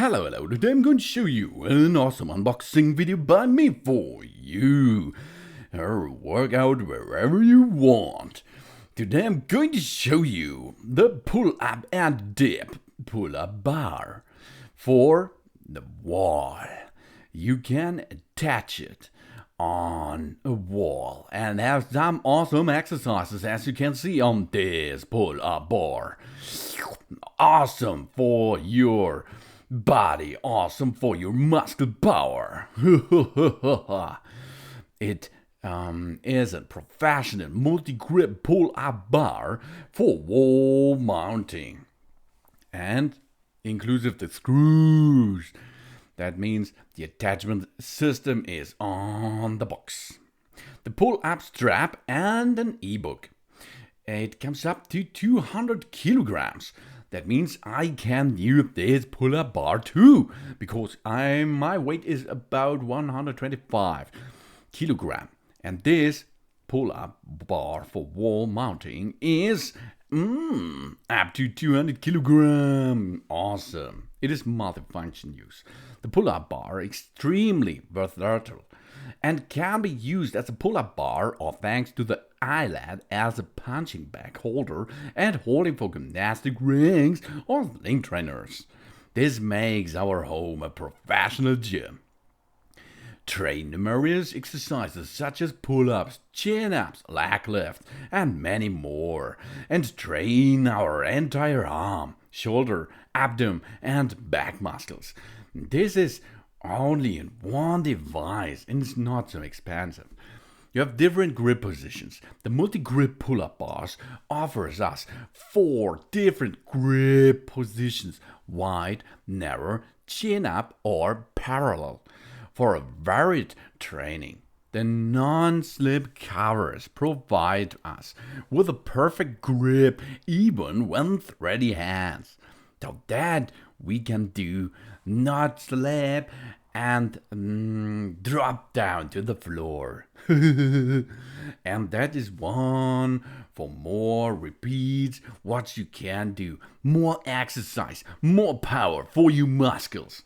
Hello, today I'm going to show you an awesome unboxing video by me for you. Work out wherever you want. Today I'm going to show you the pull-up and dip pull-up bar for the wall. You can attach it on a wall and have some awesome exercises as you can see on this pull-up bar. Awesome for your body, awesome for your muscle power. It is a professional multi-grip pull-up bar for wall mounting and inclusive the screws. That means the attachment system is on the box. The pull-up strap and an eBook. It comes up to 200 kilograms. That means I can use this pull-up bar too, because my weight is about 125 kilogram. And this pull-up bar for wall mounting is up to 200 kilogram. Awesome. It is multifunction use. The pull-up bar extremely versatile and can be used as a pull-up bar or thanks to the eyelet as a punching bag holder and holding for gymnastic rings or sling trainers. This makes our home a professional gym. Train numerous exercises such as pull-ups, chin-ups, leg lifts, and many more. And train our entire arm, shoulder, abdomen, and back muscles. This is only in one device and it's not so expensive. You have different grip positions. The multi-grip pull-up bars offers us 4 different grip positions: wide, narrow, chin-up, or parallel. For a varied training, the non-slip covers provide us with a perfect grip even when thready hands. So that we can do not slip and drop down to the floor. And that is one for more repeats, what you can do, more exercise, more power for your muscles.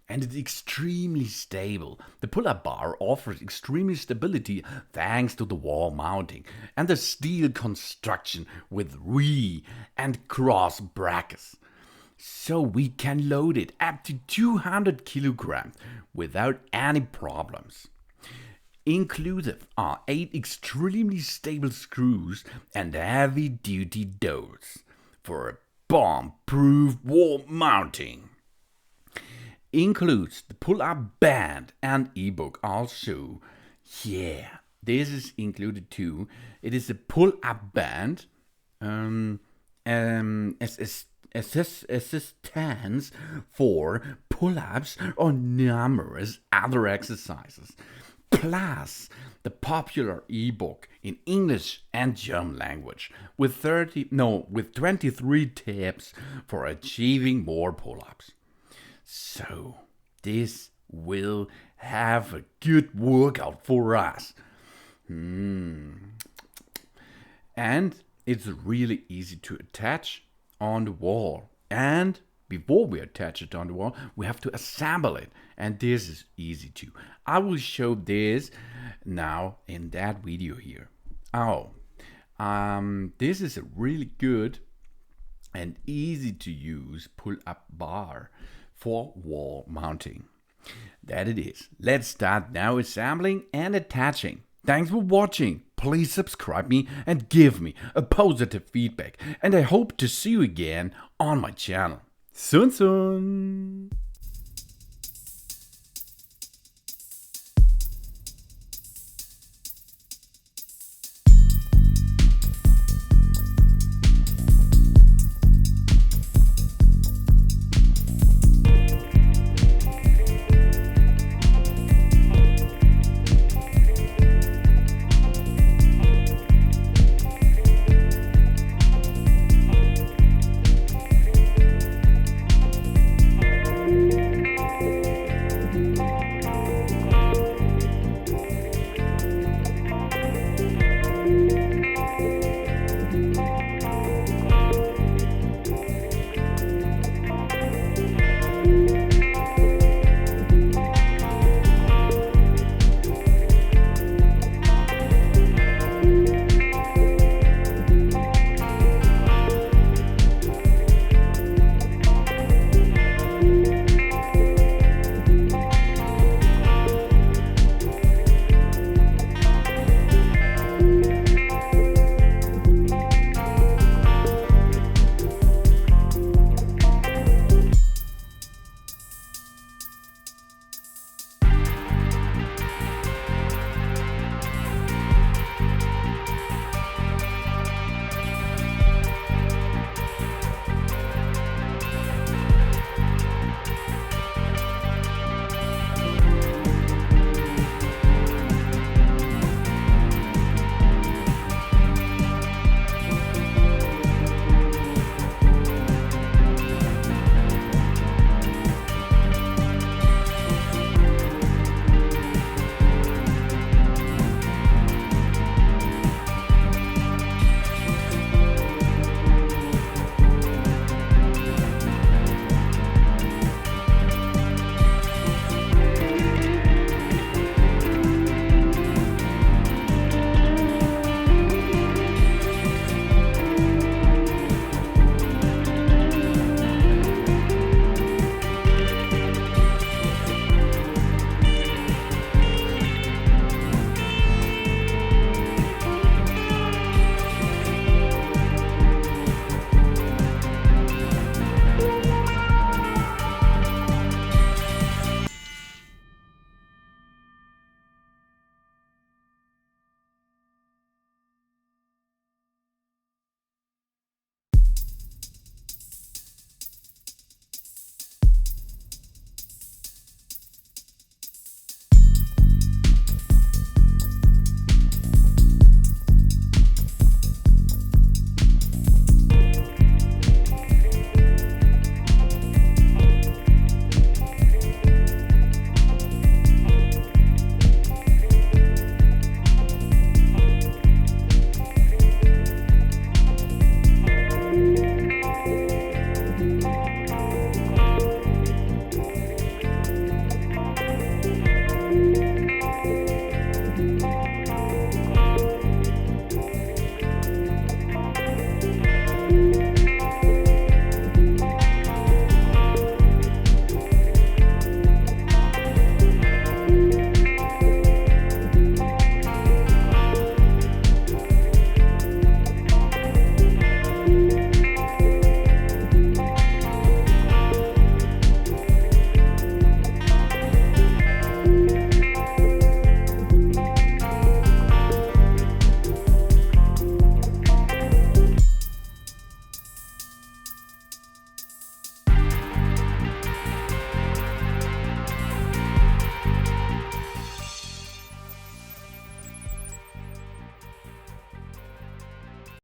And it's extremely stable. The pull-up bar offers extremely stability thanks to the wall mounting and the steel construction with re and cross brackets. So we can load it up to 200 kilograms without any problems. Inclusive are 8 extremely stable screws and heavy-duty dowels for a bomb-proof wall mounting. Includes the pull-up band and eBook also. Yeah, this is included too. It is a pull-up band, assistance for pull-ups or numerous other exercises. Plus the popular ebook in English and German language with 23 tips for achieving more pull-ups. So this will have a good workout for us. And it's really easy to attach on the wall. And before we attach it on the wall, we have to assemble it. And this is easy too. I will show this now in that video here. This is a really good and easy to use pull-up bar for wall mounting. That it is. Let's start now assembling and attaching. Thanks for watching. Please subscribe me and give me a positive feedback. And I hope to see you again on my channel. Soon.